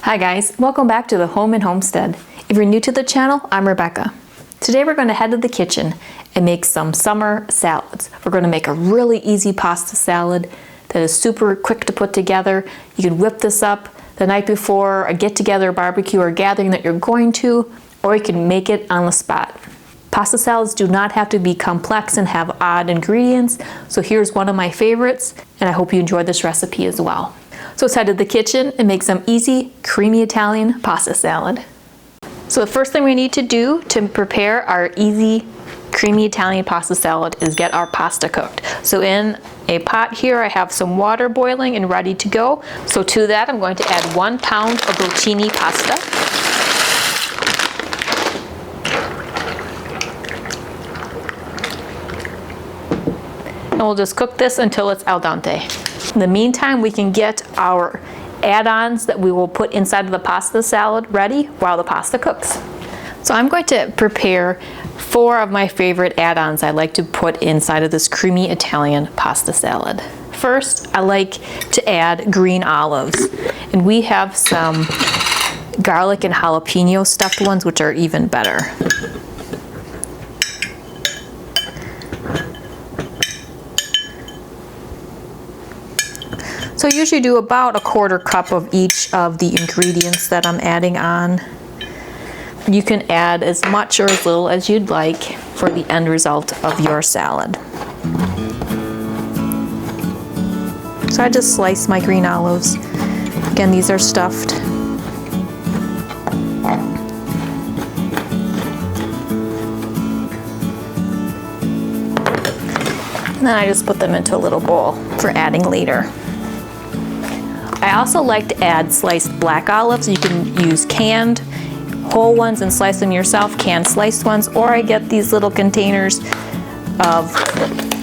Hi guys, welcome back to the Home and Homestead. If you're new to the channel, I'm Rebecca. Today we're going to head to the kitchen and make some summer salads. We're going to make a really easy pasta salad that is super quick to put together. You can whip this up the night before a get-together, barbecue, or gathering that you're going to, or you can make it on the spot. Pasta salads do not have to be complex and have odd ingredients, so here's one of my favorites, and I hope you enjoy this recipe as well. So let's head to the kitchen and make some easy, creamy Italian pasta salad. So the first thing we need to do to prepare our easy, creamy Italian pasta salad is get our pasta cooked. So in a pot here, I have some water boiling and ready to go. So to that, I'm going to add 1 pound of rotini pasta. And we'll just cook this until it's al dente. In the meantime, we can get our add-ons that we will put inside of the pasta salad ready while the pasta cooks. So I'm going to prepare 4 of my favorite add-ons I like to put inside of this creamy Italian pasta salad. First, I like to add green olives, and we have some garlic and jalapeno stuffed ones, which are even better. So I usually do about a 1/4 cup of each of the ingredients that I'm adding on. You can add as much or as little as you'd like for the end result of your salad. So I just slice my green olives. Again, these are stuffed. And then I just put them into a little bowl for adding later. I also like to add sliced black olives. You can use canned whole ones and slice them yourself, canned sliced ones, or I get these little containers of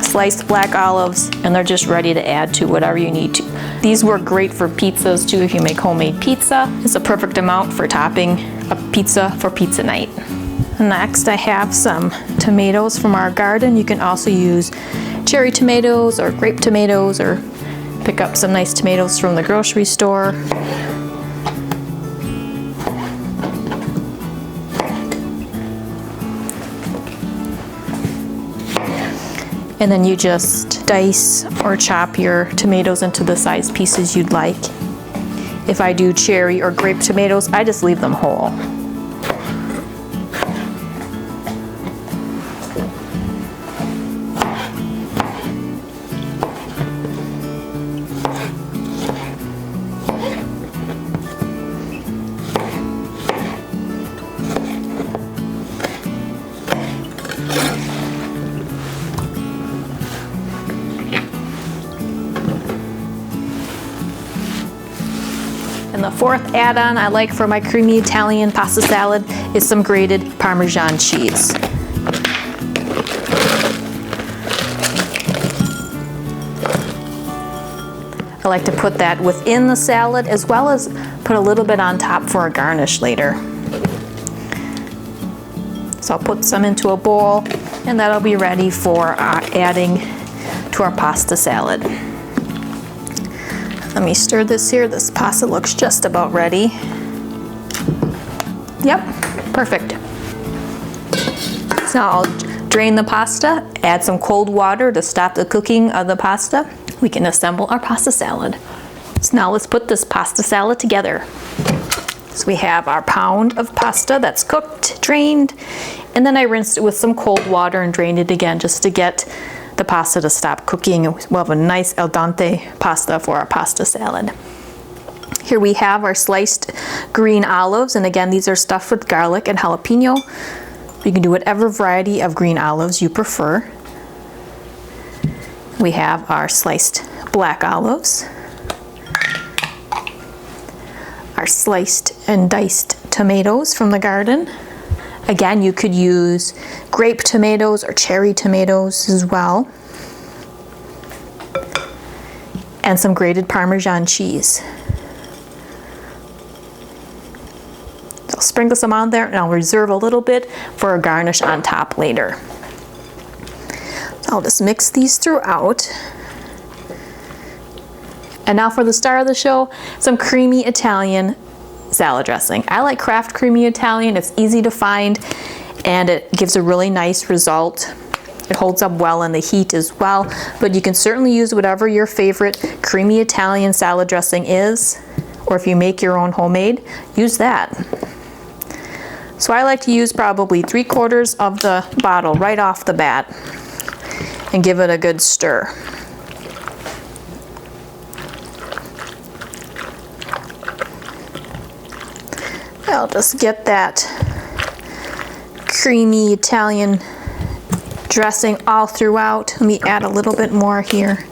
sliced black olives and they're just ready to add to whatever you need to. These work great for pizzas too if you make homemade pizza. It's a perfect amount for topping a pizza for pizza night. Next, I have some tomatoes from our garden. You can also use cherry tomatoes or grape tomatoes, or pick up some nice tomatoes from the grocery store. And then you just dice or chop your tomatoes into the size pieces you'd like. If I do cherry or grape tomatoes, I just leave them whole. And the 4th add-on I like for my creamy Italian pasta salad is some grated Parmesan cheese. I like to put that within the salad as well as put a little bit on top for a garnish later. So I'll put some into a bowl and that'll be ready for adding to our pasta salad. Let me stir this here. This pasta looks just about ready. Yep, perfect. So now I'll drain the pasta, add some cold water to stop the cooking of the pasta. We can assemble our pasta salad. So now let's put this pasta salad together. So we have our pound of pasta that's cooked, drained, and then I rinsed it with some cold water and drained it again just to get the pasta to stop cooking. We'll have a nice al dente pasta for our pasta salad. Here we have our sliced green olives, and again these are stuffed with garlic and jalapeno. You can do whatever variety of green olives you prefer. We have our sliced black olives, our sliced and diced tomatoes from the garden. Again, you could use grape tomatoes or cherry tomatoes as well. And some grated Parmesan cheese. So I'll sprinkle some on there and I'll reserve a little bit for a garnish on top later. So I'll just mix these throughout. And now for the star of the show, some creamy Italian salad dressing. I like Kraft Creamy Italian. It's easy to find and it gives a really nice result. It holds up well in the heat as well, but you can certainly use whatever your favorite creamy Italian salad dressing is, or if you make your own homemade, use that. So I like to use probably 3/4 of the bottle right off the bat and give it a good stir. I'll just get that creamy Italian dressing all throughout. Let me add a little bit more here.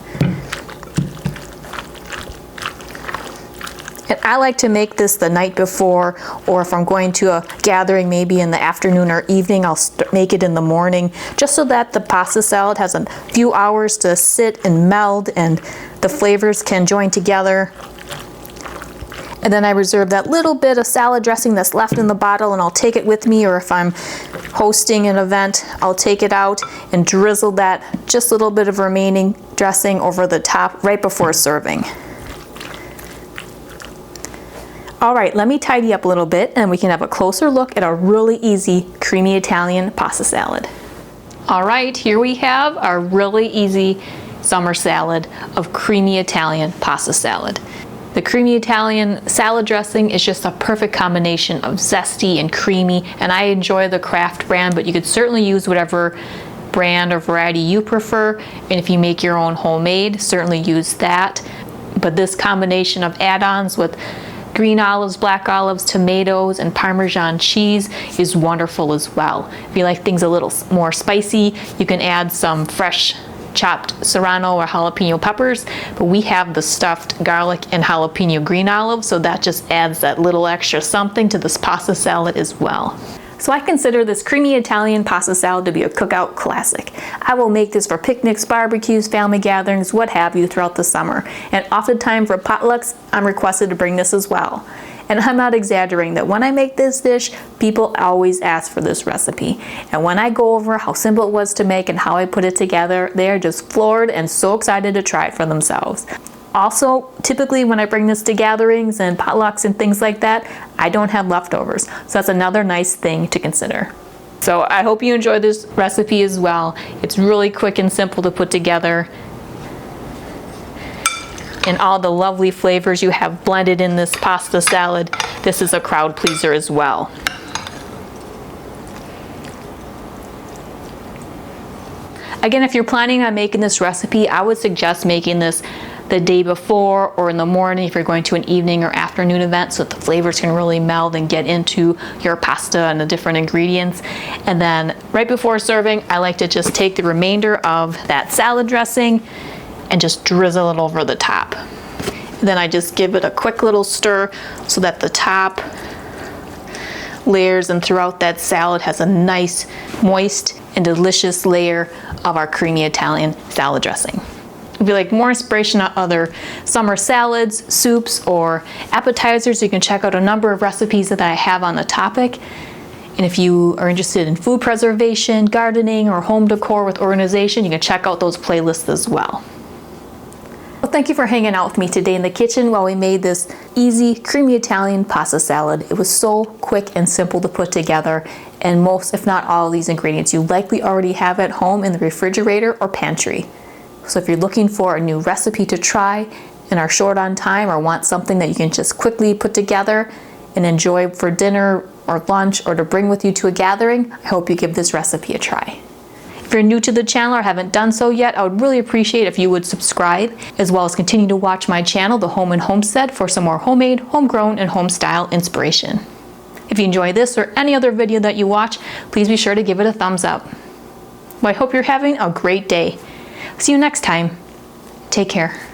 And I like to make this the night before, or if I'm going to a gathering maybe in the afternoon or evening, I'll make it in the morning, just so that the pasta salad has a few hours to sit and meld and the flavors can join together. And then I reserve that little bit of salad dressing that's left in the bottle, and I'll take it with me, or if I'm hosting an event, I'll take it out and drizzle that just a little bit of remaining dressing over the top right before serving. All right, let me tidy up a little bit and we can have a closer look at a really easy creamy Italian pasta salad. All right, here we have our really easy summer salad of creamy Italian pasta salad. The creamy Italian salad dressing is just a perfect combination of zesty and creamy, and I enjoy the Kraft brand, but you could certainly use whatever brand or variety you prefer, and if you make your own homemade, certainly use that. But this combination of add-ons with green olives, black olives, tomatoes, and Parmesan cheese is wonderful as well. If you like things a little more spicy, you can add some fresh chopped serrano or jalapeno peppers, but we have the stuffed garlic and jalapeno green olives, so that just adds that little extra something to this pasta salad as well. So I consider this creamy Italian pasta salad to be a cookout classic. I will make this for picnics, barbecues, family gatherings, what have you throughout the summer. And oftentimes for potlucks, I'm requested to bring this as well. And I'm not exaggerating that when I make this dish, people always ask for this recipe. And when I go over how simple it was to make and how I put it together, they are just floored and so excited to try it for themselves. Also, typically when I bring this to gatherings and potlucks and things like that, I don't have leftovers. So that's another nice thing to consider. So I hope you enjoy this recipe as well. It's really quick and simple to put together. And all the lovely flavors you have blended in this pasta salad, this is a crowd pleaser as well. Again, if you're planning on making this recipe, I would suggest making this the day before or in the morning if you're going to an evening or afternoon event, so that the flavors can really meld and get into your pasta and the different ingredients. And then right before serving, I like to just take the remainder of that salad dressing and just drizzle it over the top. Then I just give it a quick little stir so that the top layers and throughout that salad has a nice, moist, and delicious layer of our creamy Italian salad dressing. If you like more inspiration on other summer salads, soups, or appetizers, you can check out a number of recipes that I have on the topic. And if you are interested in food preservation, gardening, or home decor with organization, you can check out those playlists as well. Well, thank you for hanging out with me today in the kitchen while we made this easy, creamy Italian pasta salad. It was so quick and simple to put together, and most, if not all, of these ingredients you likely already have at home in the refrigerator or pantry. So if you're looking for a new recipe to try and are short on time or want something that you can just quickly put together and enjoy for dinner or lunch or to bring with you to a gathering, I hope you give this recipe a try. If you're new to the channel or haven't done so yet, I would really appreciate if you would subscribe, as well as continue to watch my channel, The Home and Homestead, for some more homemade, homegrown, and home style inspiration. If you enjoy this or any other video that you watch, please be sure to give it a thumbs up. Well, I hope you're having a great day. See you next time. Take care.